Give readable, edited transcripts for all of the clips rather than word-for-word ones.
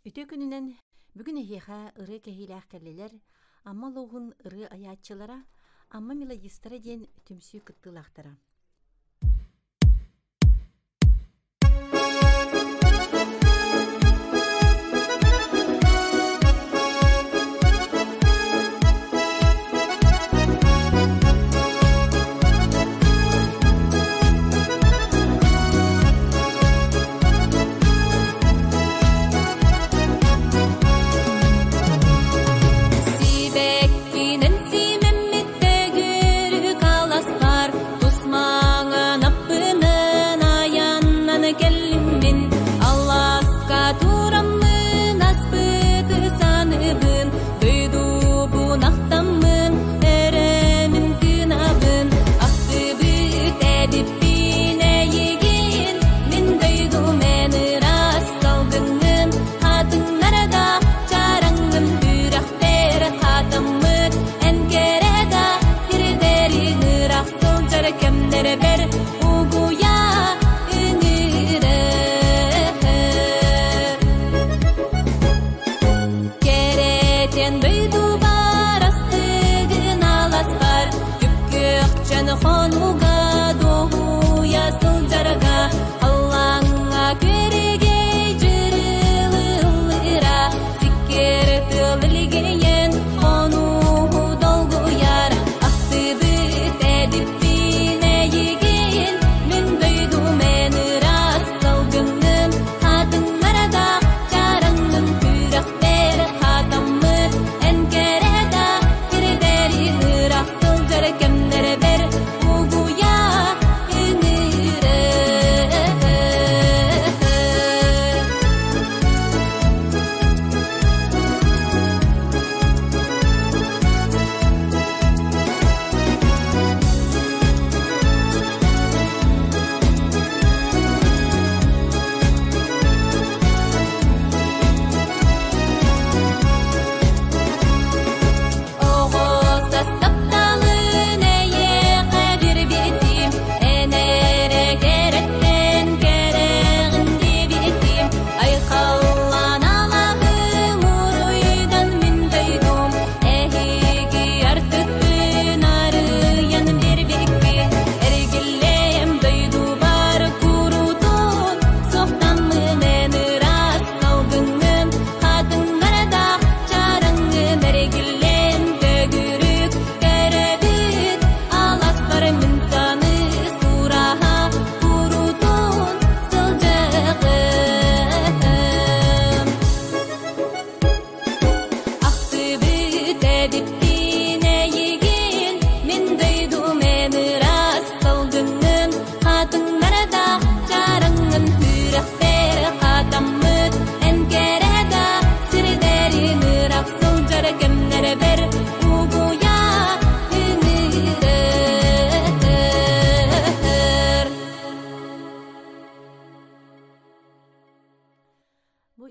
Үтө күнүнен бүгүн эхиха ыры кехилээх кэллилэр, амма лугун ыры аяччылара, амма мелодистара диэн түмсүү кыттылаахтара.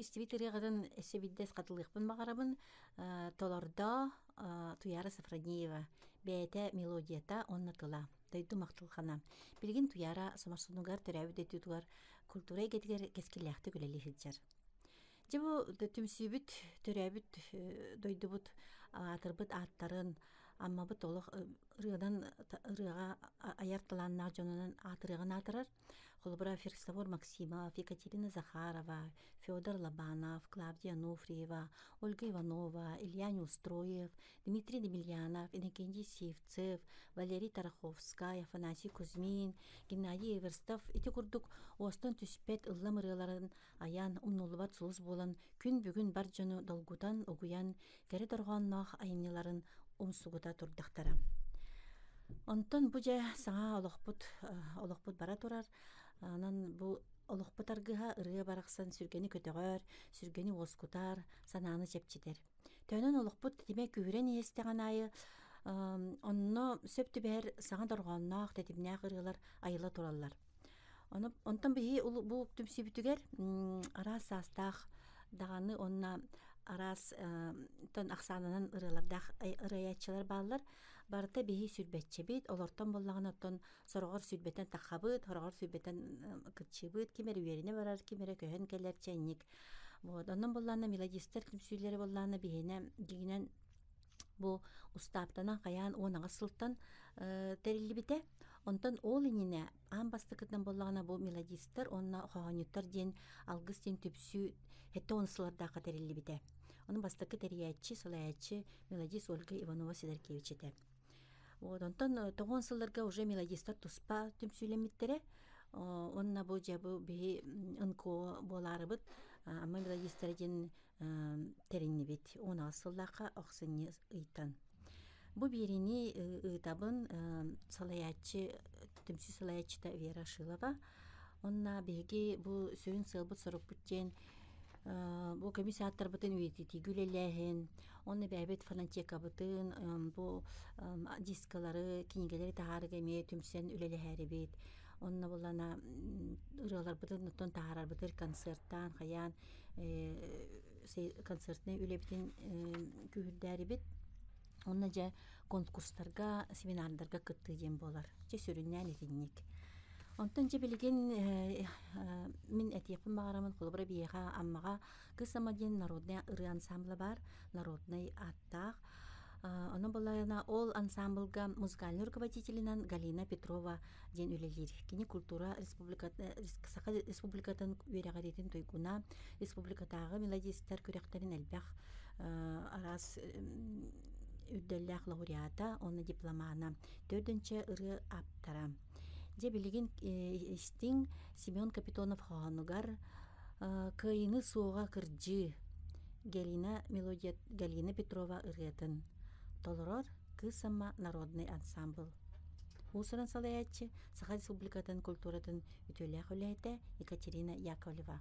Истивитериғатын эсебиддес қатылықпын мағарабын толарда Туяра Сафраниева бәйті мелодията оннатыла, дойду мақтылхана. Білген Туяра самарсынуғар төрәуі дөтүдуғар культура егетігер кескілляқты көлелі хеджер. Жебу түмсүйбіт төрәуіт дойдубут атырбыт аттарын, амма бұт олық ырыға аяртыланна жонынан атырығын атырар. Холбра Ферксавор Максимов, Екатерина Захарова, Федор Лобанов, Клавдия Нуфриева, Ольга Иванова, Илья Неустроев, Дмитрий Демельянов, Иннокентий Сивцев, Валерий Тараховская, Афанасий Кузьмин, Геннадий Эверстов, ити курдук остон түспет ыллам ырыларын аян умнулубат сулус болан күн бүгін бар жону долгутан угуян кәрі торғаннақ айыныларын умсугута турдақтара. Онтон бу жа саңа олықпут бара турар. Анан бу олықпут аргыға ырыға барақсан сүргені көтөгөр, сүргені оскутар, сананы жепчидер. Төнөн олықпут деме күрен естеген айы, онно сөптү бәр саңа дорғаннақ, тетімнәқ ырығылар айыла тураллар. Онтон бихи бу түмсүбүтүгер арас астақ дағаны онна арас тон ақсанынан ырылардақ ырыячылар балылар. Барыта бихи сүрбетче бит, олортон боллағын оттон сорғыр сүрбеттен таққабыт, хорғыр сүрбеттен кытчыбыт, кемер үйеріне барар, кемері көхен келер чәнник. Вот, оннан боллаана мелодистер түмсүйлери боллаана биһине дигинен бу устаптана каян онага сылтан терилибите. Онтон ол инине амбастыкытан боллагана бу мелодистер онна хохонюттар ден алгыс ден түпсү хетте онсылардака терилибите. Onun бастакы терияатчы, салаятчы мелодист Ольга Иванова Сидоркевичете. Вот, онтон тоғон сылларга уже мелодистар туспа түмсүйлемиттере. Онна бу жабы бии ынко боларыбыт, amma мелодистерден териннибит. Она сыллака оксыны ыйтан. Бу бирини ыйтабын салаятчы, түмсү салаятчыта Вера Шилова. Онна биги бу сүйін сылбыт соруппуттен бу комиссиаттар бытын үйетити күлеләһин, оны бәбет фонотека бытын, бу дискалары, книгелери тахарыга ме түмсен үлеләһәре бит. Онна булана ыралар бытын тон тахарар бытыр концерттан хаян концертне үлебитин күһүрдәри бит. Онна жа конкурстарга, семинардарга кытты дем болар. Же сүрүннән итинник. Онтон же билген мин этиепин багарамын кулбара бияга аммага кысамаден народный ыры ансамблы бар, народный аттак. Онун болайына ол ансамблга музыкальный руководителинен Галина Петрова ден үлелер. Кини культура республикатын верега детин тойгуна, республикатагы мелодисттер көректерин элбэх арас үдделлях лауреата, оны дипломана. 4-нче ыры аптара. Же билигин истин Семен Капитонов ханугар кыйны суга кыржы Галина Петрова ырытын. Толорор кысама народный ансамбль. Усырын салаятчы Саха Республикатын культуратын үтөлэх үләйті Екатерина Яковлева.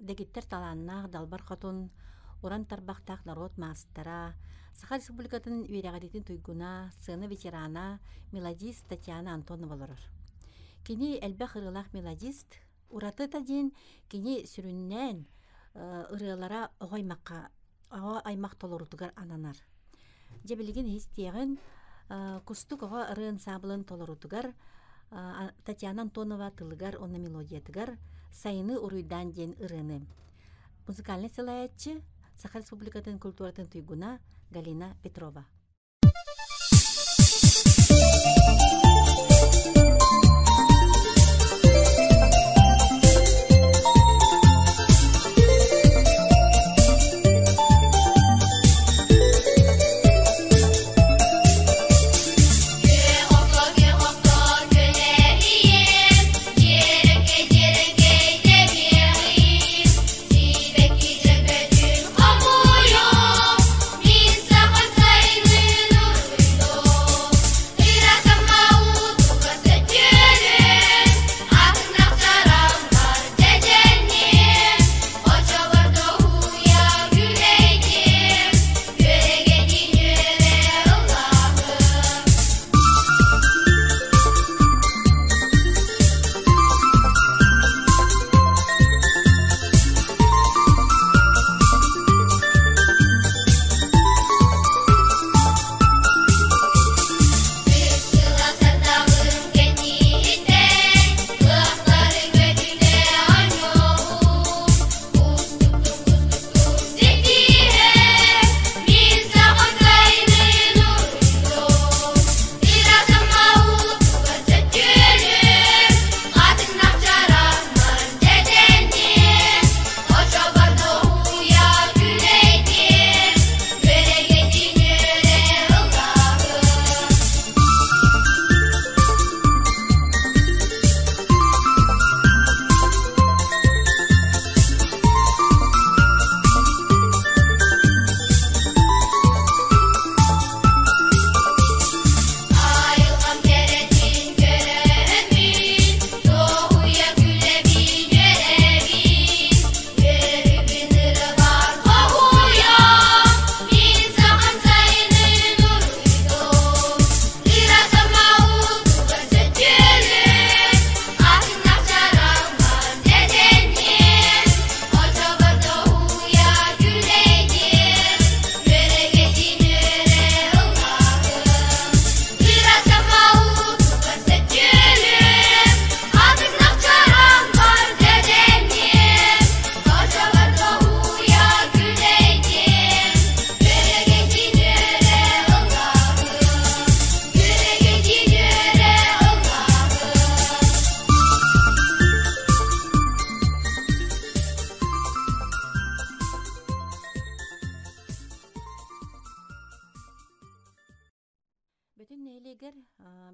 дегиттер таланнаах далбар хотун уран тарбахтаах народ маастара Саха Республикатын үйрәгәдитин туйгуна сцена ветерана мелодист Татьяна Антонова олорор. Кини элбә хырылах мелодист ураты тадин кини сүрүннән ырылара огаймакка аймак толорутугар ананар. Жебилген хистиягын кустук ога ырын саблын толорутугар Татьяна Антонова тылыгар онна мелодиятыгар сайыны уруйдан ден ырыны. Музыкальный сылаятчы Саха Республикатын культуратын туйгуна Галина Петрова.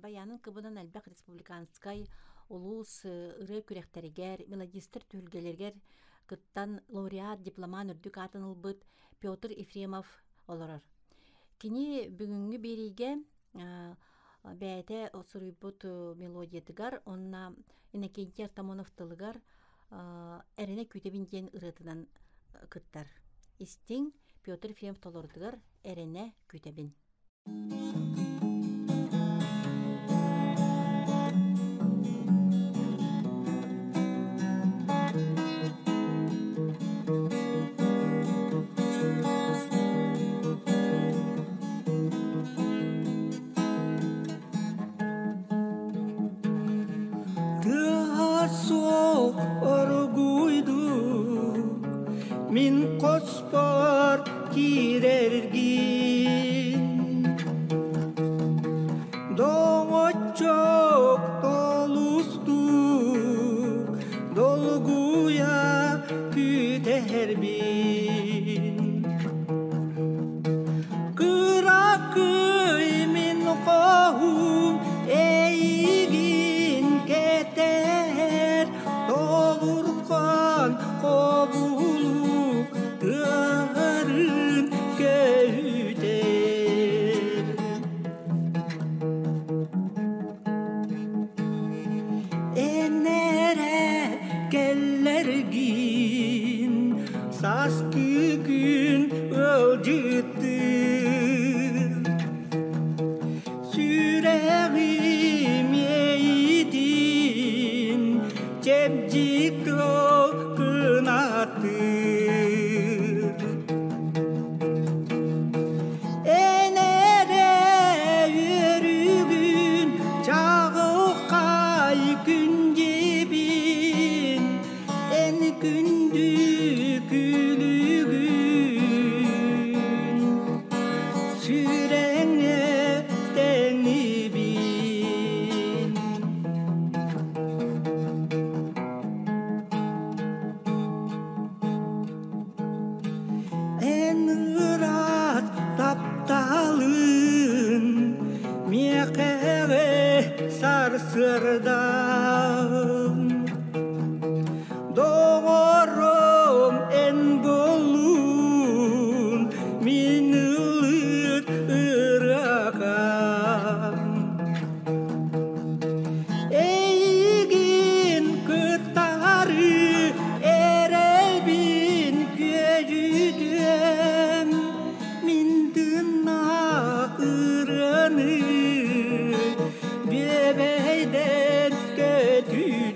Баянын кыбынан әлбәк республиканскай улус ыры күрәхтәрегәр, мелодистер түлгелергәр кыттан лауреат дипломан үрдүк атын ылбыт Петр Ефремов олорор. Кини бүгүнгү бериге бәйте осурыйбут мелодиятыгар, онна Иннокентий Артамонов тылыгар әрене күтебинден ырытынан кыттар. Истин Петр Ефремов толордыгар әрене күтебин. Min kospar kirergin Doğuçok dolustuk Dolguya küterbin Kırakıy min kohum eğin keter Doğurkan kovuluk Yarın köyder Enere gellergin gün öldürdü. Süreğim yeydin cebcik kınattı. Sarsırdım doğurum en bolun minılıt ırakam eygin kıtarı erelbin köcüdüm mindina ırını bebeyden götürdüm.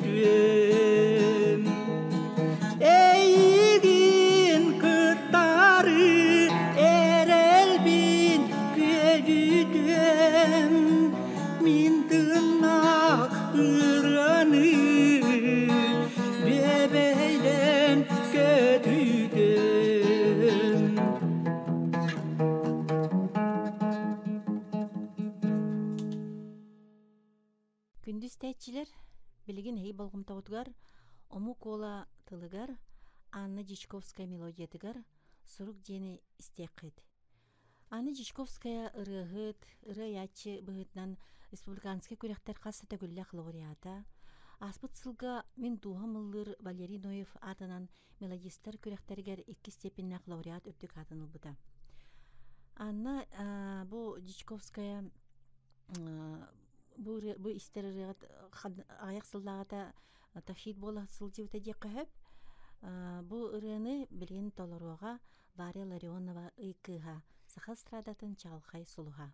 Eygin kırtarı erelbin götürdüm. Min tırnak ıranı bebeyden götürdüm. Күндүз тәтчилер билигин хей болгумтабытыгар ому кола тылыгар Анна Жичковская мелодиятыгар сурук жени истекет. Анна Жичковская ырыгыт, ырыячы быгытнан республиканский күректер кассата гүллях лауреата. Аспыт сылга мен туха мыллыр Валерий Ноев атынан мелодистер күректергер 2 степеннак лауреат үрдүк атынылбыта. Анна бу Жичковская бу истеререт аяк сылдагата тахид бола сылжыбыта жеккеп бу ырыны билген толоруга Варя Ларионова ыйкыга сахал страдатын чалхай сулуга.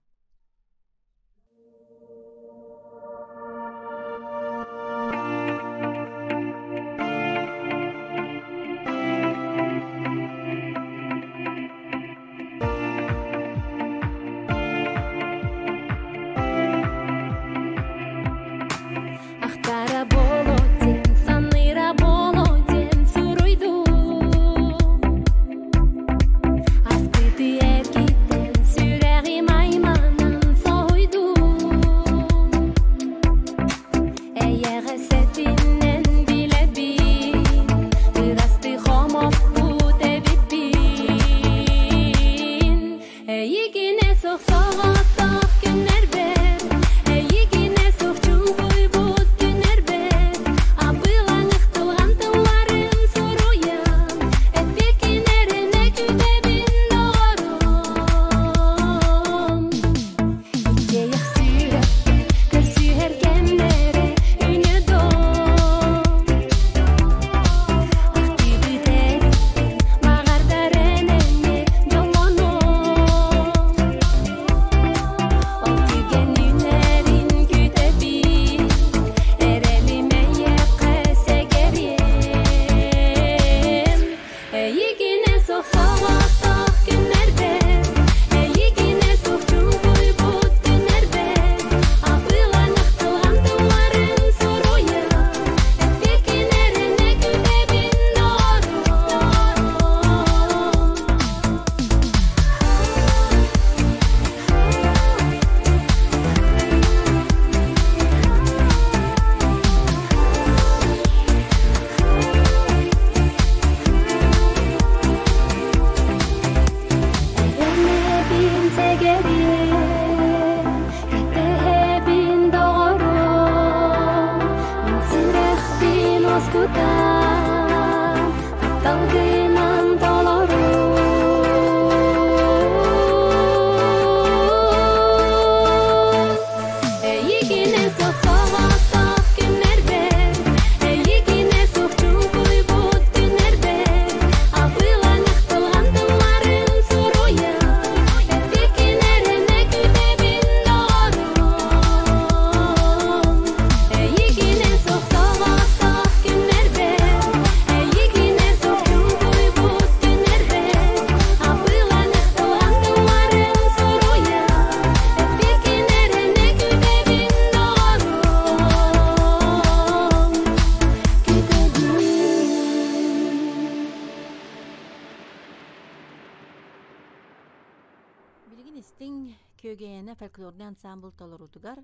Билигин истин көгеяна фольклорный ансамбль толорутугар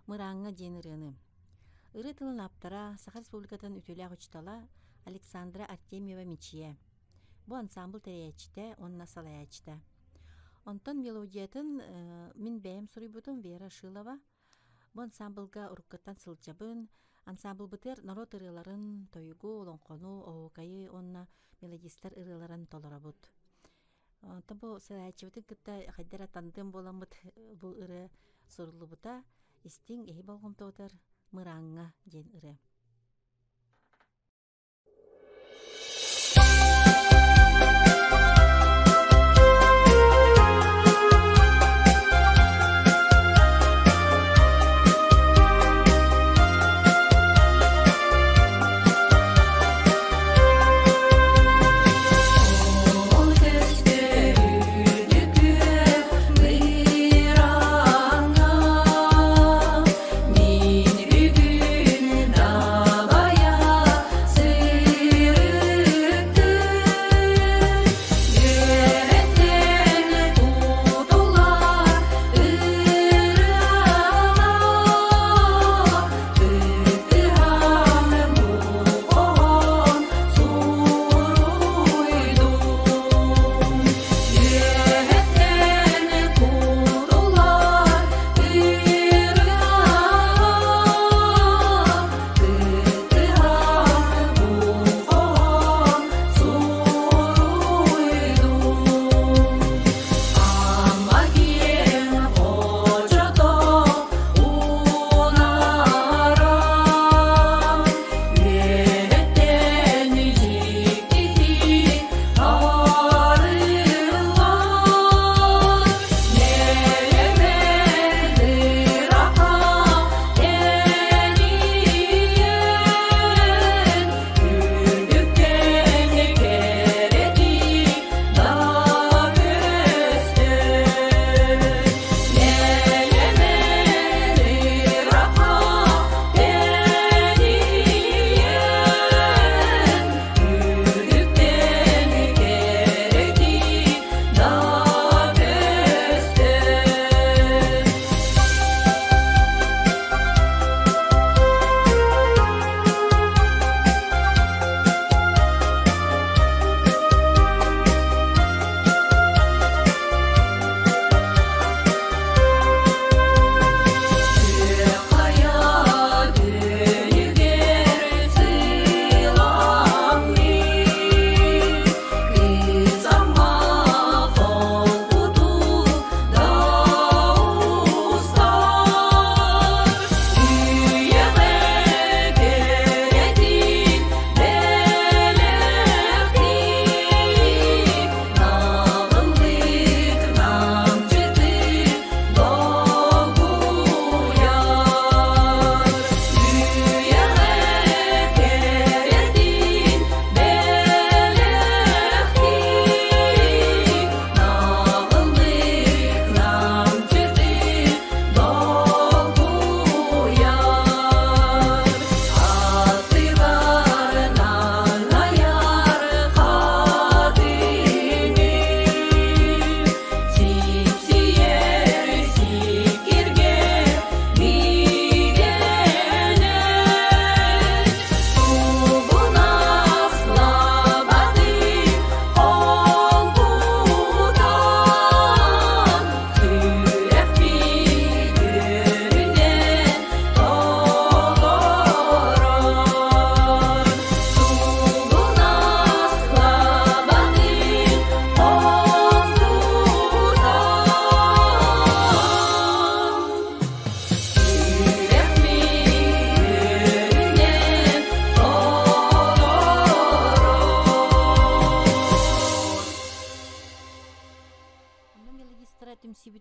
мыраңга ден ырыны. Ыры тылын аптара Саха Республикатын үтөлі ағычтала Александра Артемьева Мичия. Бу ансамбль теречте, онна салаячта. Онтон мелодиятын мин бәйім сурибутун Вера Шилова. Бу ансамбльга уруккаттан сылчабын, ансамбль бытыр народ ырыларын тойгу, олонкону, оокайы, онна мелодистер ырыларын толорабут. Табу салаячыбытын кытта хайдара тандым боламыт бу ыры сурулубута истин эхи болгомтотар мыраңга ден ыры.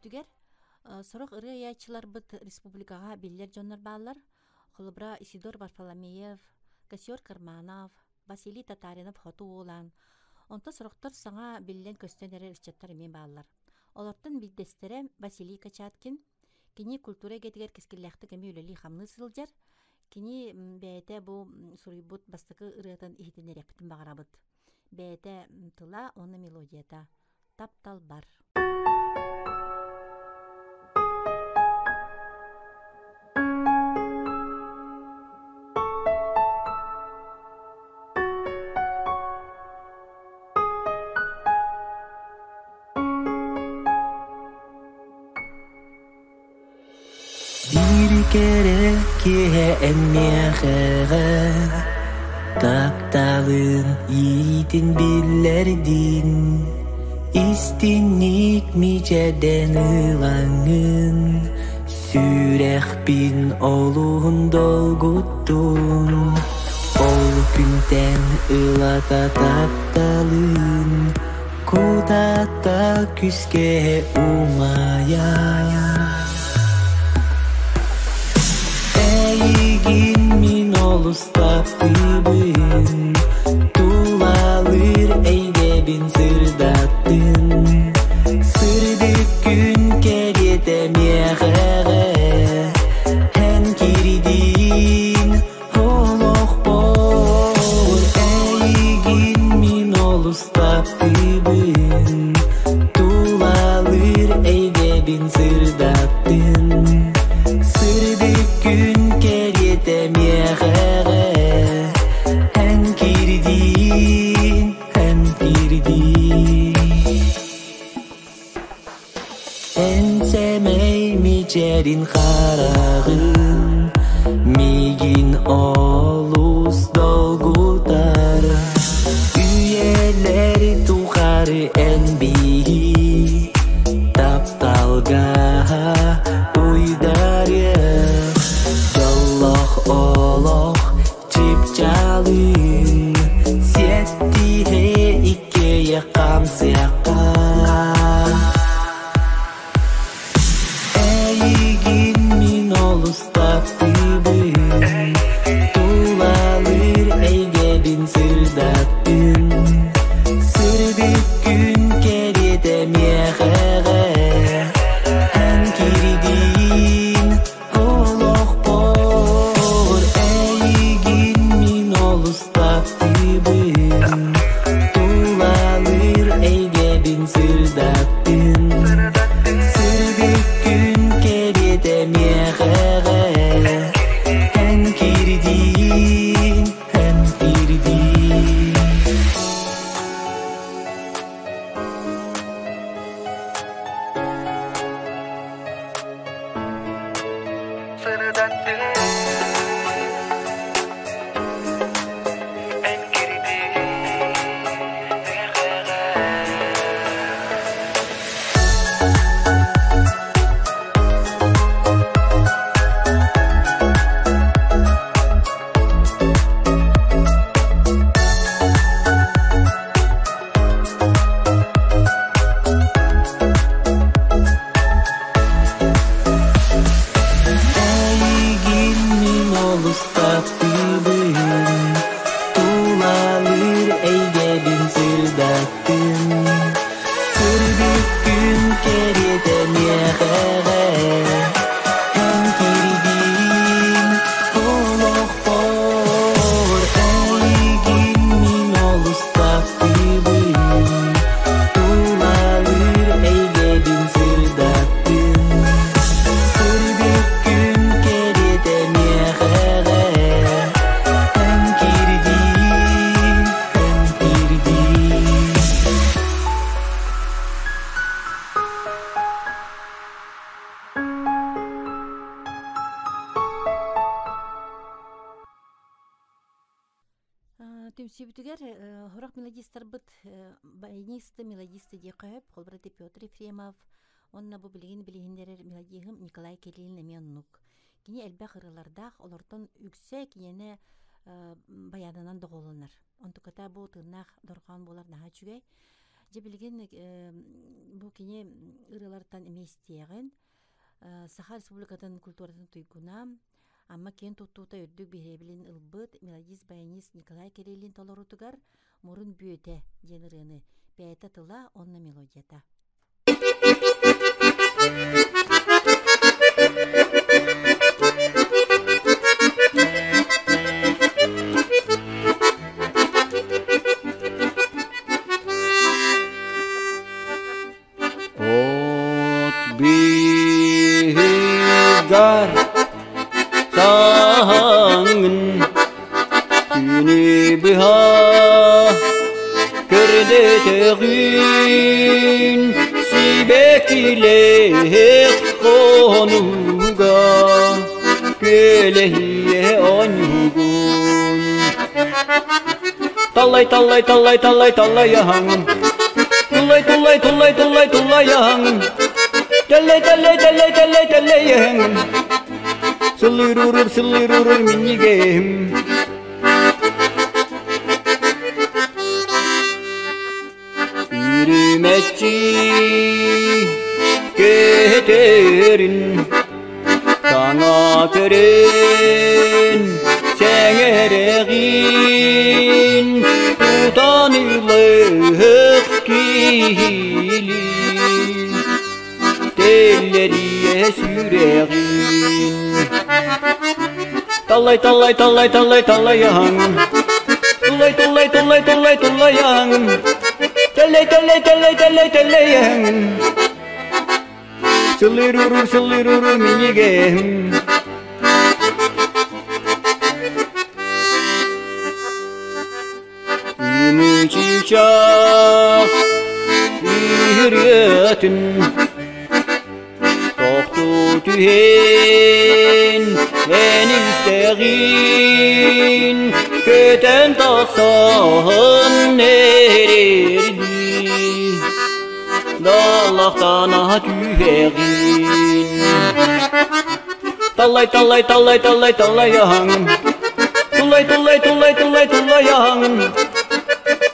Түгер сорок ыры аячылар быт республикага биллер жоннор баалар. Холбра Исидор Варфоломеев, Кассиор Карманов, Василий Татаринов хоту олан. Онта сороктор саңа биллен көстөнөрөр исчаттар эмен баалар. Олортун биддестере Василий Качаткин, кини культура кетигер кескиллехти кеми үлели хамны сылжар. Кини бәйте бу суруйбут бастыкы ырыатын ихтенереппитин багарабыт. Бәйте тыла оны мелодията. Таптал бар. kere kihe emmiyakere Taptalın yiğidin billerdin İstinlik miceden ılangın Sürek bin oluğun dolguttun Ol günden ılata taptalın Kudata küske umaya Eygin min olus taptibin Tulalır eydebin sırdattın Sırdık gün keriyete miyakere Hen kiridin olok bor Eygin min olus taptibin Tulalır eydebin sırdattın Sırdık gün keriyete miyakere Hen kiridin, hen kiridin Ensemey micerin karağın Migin olus dolgutar Üyeleri tuğarı enbihi Taptalgaha uydarı Jalloh oloh cipcalın Siettihe ikkeye kamsiyaka Eygin min olus taptibin Tulalır eydebin sırdattın Sırdık gün keriyete miyakere Hen kiridin olok bor Eygin min olus taptibin Tulalır eydebin sırdattın Sırdık gün keriyete miyakere Hen kiridin, hen kiridin Eygin min olus taptibin Tulalır eydebin sırdattın Sırdık gün keriyete miyakere Hen kiridin olok bor Eygin min olus taptibin Tulalır eydebin sırdattın Sırdık gün keriyete miyakere Hen kiridin, hen kiridin Түмсүбүтүгер хорак мелодистер быт баянисты мелодисты дие кайып холбрати Петр Ефремов онна бу билигиндерер мелодиягым Николай Келилин эменнук кини элбэх ырылардах олортон үксе киене баянынан доголунар онтуката бу тырнах дорган болар наха чүгей же билген бу кини ырылартан эместиеген Саха Республикатын культуратын туйгуна Amma ken tuttuta öddük birebelin ılbıt melodist баянист Николай Келилин толорутугар мурун бүйөте женырыны бәйта тыла онна мелодията. От бигар Sangın Günü biha Kırdı teğin Sibek ile konuga Elehiye oynugun Tallay tallay tallay tallay tallay yahangım Tullay tullay tullay tullay tullay yahangım Tellay tellay tellay tellay tellay yahangım Sılırırır minnigem Yürümetçi keterin Sana kören sengeregin Tutanırlık kili Telleriye süregin Tallay tallay tallay tallay tallay yahangım Tullay tullay tullay tullay tullay yahangım Tellay tellay tellay tellay tellay yahangım Sılırırır minnigem Ümü çiçek hürriyetin Toktu tühen en isteğin Köten taksan ererdi Dallaktan tüfeğin Tallay tallay tallay tallay tallay yahangım Tullay tullay tullay tullay tullay yahangım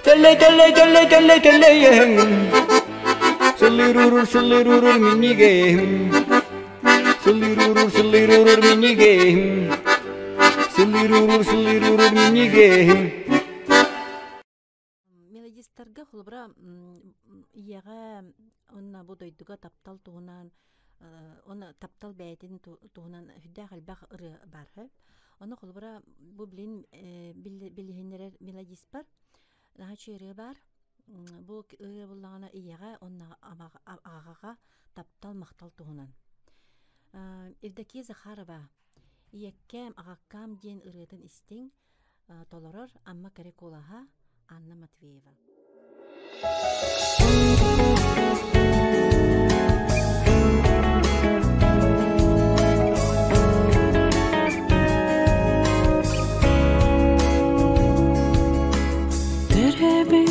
Tellay tellay tellay tellay tellay yahangım Sılırırır minnigem Sılırırır minnigem Sılırırır minnigem Мелодистарга холбра ияга онна бу дойдуга таптал тугунан оны таптал бәйтин тугунан хүдә халбах ыры бар. Оны холбра бу билин билһиннер мелодист бар. Наһа чыры бар. Бу ыры буллагана ияга онна агага таптал мактал тугунан. Евдокия Захарова ияккәм агаккам ден ырытын истең толорор амма керек олаха Анна Матвеева. Terebi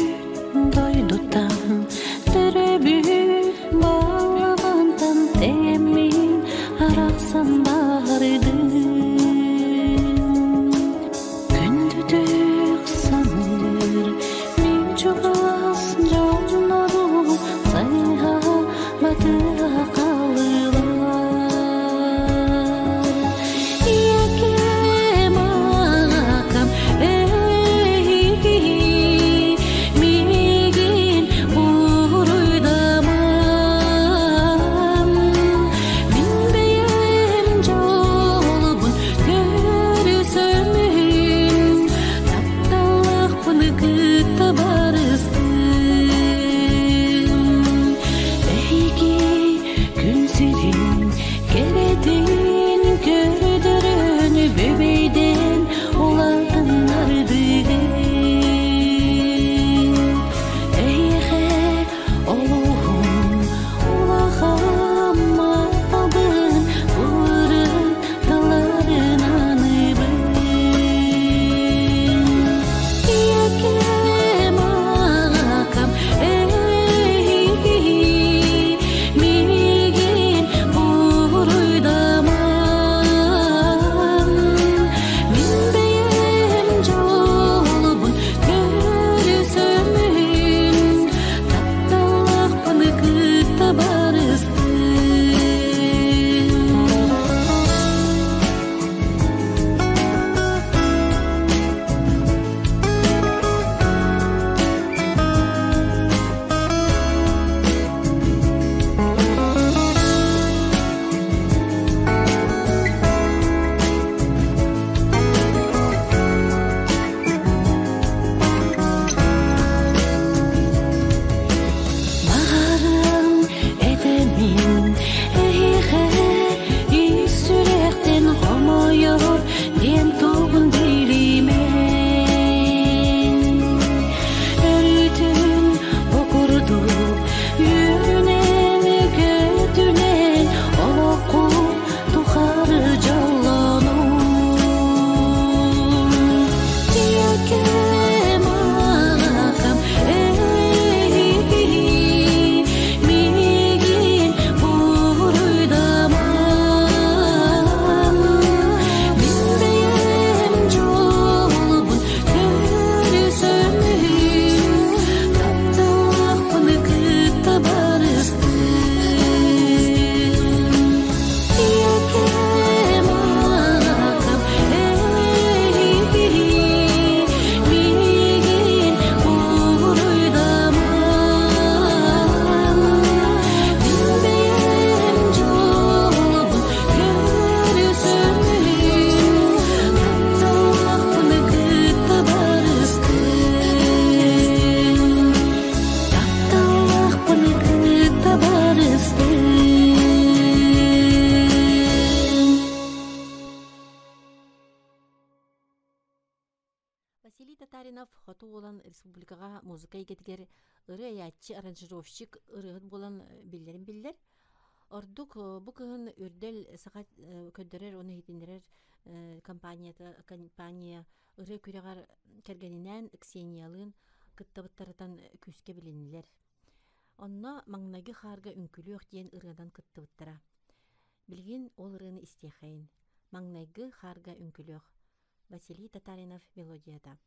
doydutam, terebi bağlantan temin araksan bağırdı. Gündüdük sanır, min çok az canım сату olan республикага музыка игетигер ыры аяччы аранжировщик ырыгыт болан биллер. Ордук бу кыһын үрдел саgat көддөрөр оны хитиндерер компания ыры күрегар кергенинен Ксениялын кыттабыттарытан күскө билинилер. Онно маңнагы харга үнкүлүөх диен ырыдан кыттабыттара. Билгин ол ырыны истехайын. Маңнайгы харга үнкүлүөх. Василий Татаринов мелодияда.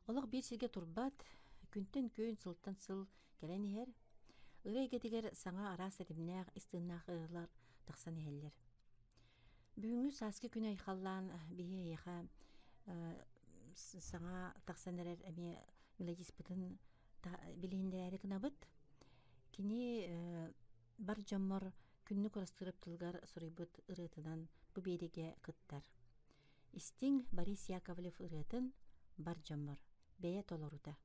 Олық bir сирге турбат, күнтен күйін сылттан сыл келен ихер, ырай кетигер саңа арас әдімнәғ, истыннақ ырылар тақсан ихеллер. Бүгінгі саски күн айқаллан бейе еға саңа тақсан әрер әме мелодис бұтын білейіндер әрі кінабыт. Кені бар жоммор күннү көрөстүрөп тылгар сурыйбыт ырытынан бу бериге кыттар. Истиң Борис Яковлев ырытын бар жоммор бее толорута.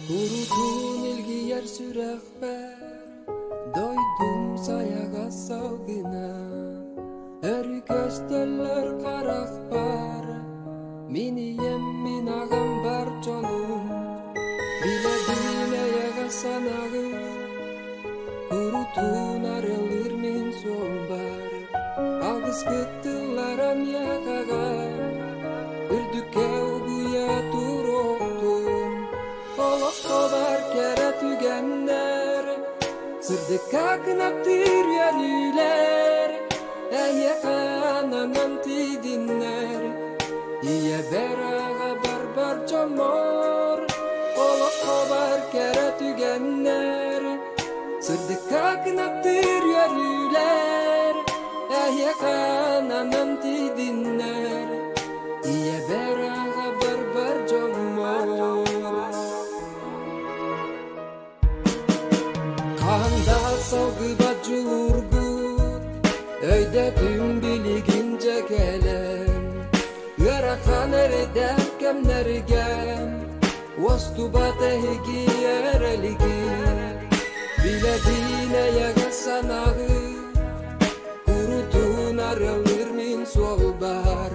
Kurutun ilgiyer sürekber doydum sayaga salgına Eri kösteller karak bar Mini yemmin ağam bar canım Bile bile yaga sanağı Kurutun arılır min sol bar Algız kıttılar am yakaga Ürdüke uguya turoktum Olak kovar kere tügenler Sırdıka kınaptır yarüler Eye kananam tidinler İye beraga barbar çamor Olak kovar kere tügenler Sırdıka kınaptır yarüler Eye kananam tidinler İye beraga barbar çamor Kanda salgıda curgut Öyde tüm biligince gelen Yarakan eride kemlergem Vastuba tehgi yereligi Biledine yaga sanağı Kurutun arılır min sol bar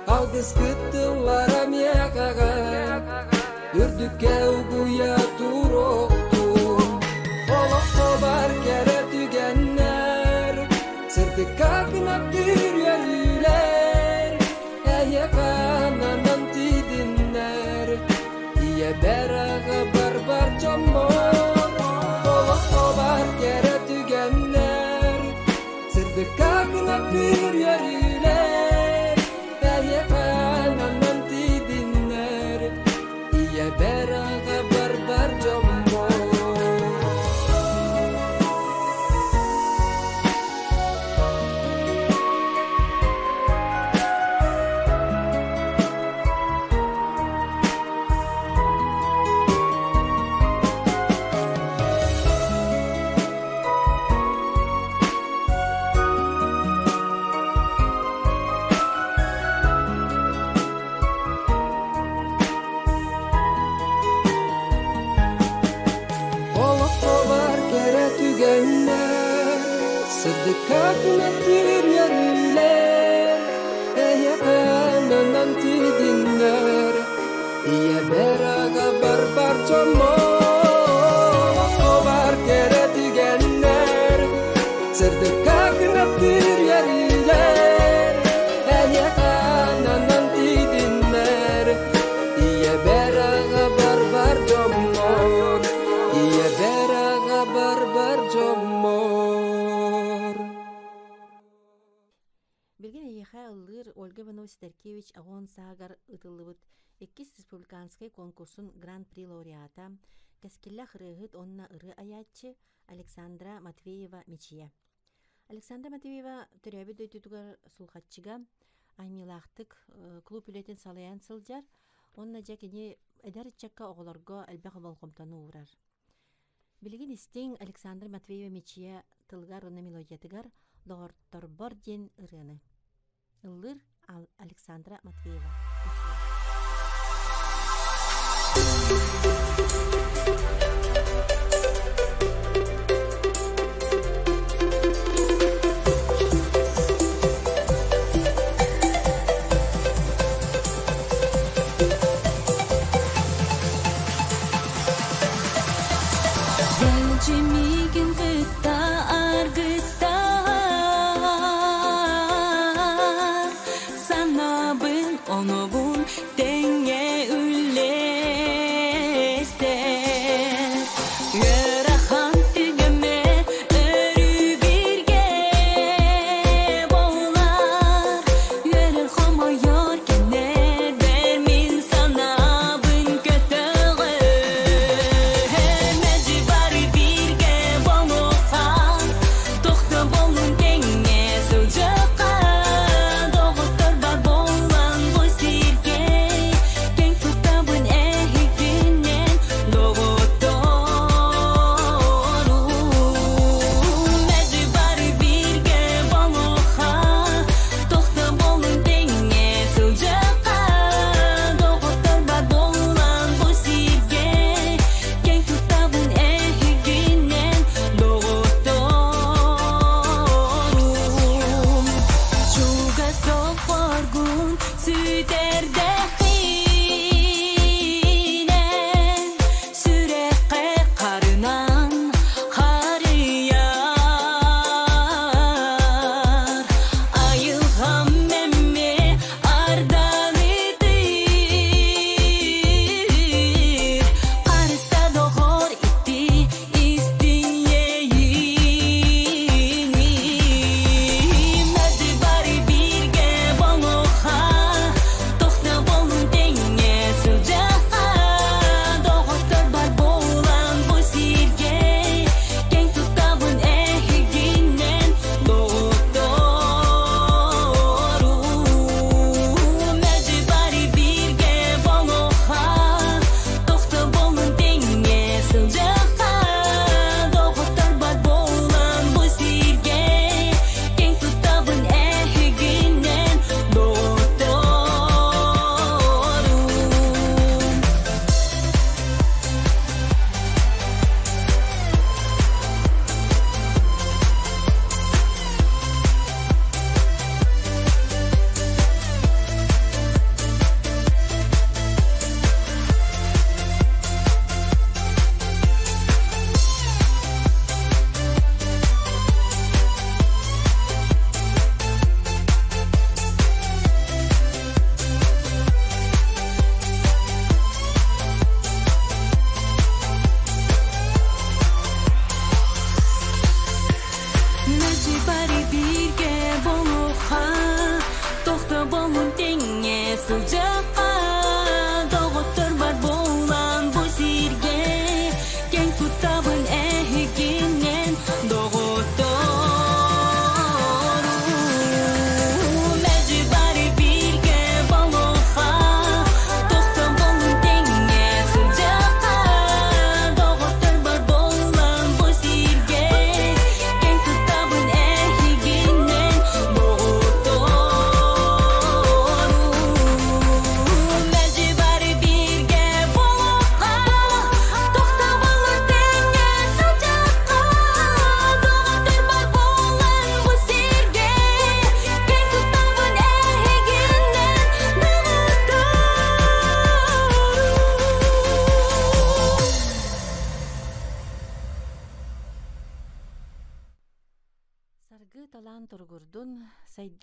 Algız kıttılar am yakaga Ürdüke uguya turoktum Olak kovar kere tügenler Sırtıka kınaptır yarüler Eye kananam tidinler İye beraga barbar çamor Olak kovar kere tügenler Sırtıka kınaptır yarüler Eye kananam tidinler İye beraga barbar çamor Sıdıka kınaptır yarüler Eye kananam tidinler İye beraga barbar çamor Kovar kere tügenler Sıdıka kınaptır yarüler Eye kananam tidinler İye beraga barbar çamor İye beraga barbar çamor Билген эйха ыллыр Ольга Иванович Старкевич агон саагар ытылыбыт Эккис республиканский конкурсын гран-при лауреата Каскелла хырыгыт онна ыры аяччы Александра Матвеева Мечия. Александра Матвеева төрөбү дөйтүтүгөр сулхатчыга аймилахтык клуб үлетин салаян сылжар онна жакини эдер чакка оголорго элбэх болкомтону урар. Билген истин Александра Матвеева Мечия тылгар онна мелодиятыгар лорторбор ден ырыны. Ыллыр Александра Матвеева. Gelcimigin gıtta argısta onu bun denge ülleste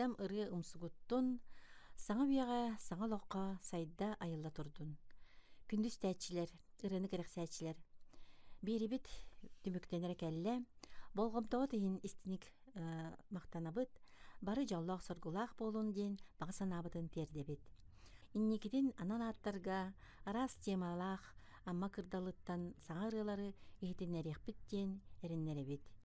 Хайдам ыры умсугуттун, саңа бияға, саңа лоққа сайда айылла турдун. Күндүс тәтчилер, ырыны кірексәтчилер. Берибит түмүктенер кәлле, болғымтоғы тейін истиник мақтанабыт, бары жаллақ соргулақ болун ден бағасанабытын тердебит. Инникидин анан аттарга арас темалақ, amma кырдалыттан саңа ырылары ихтенерекпит ден эреннеребит.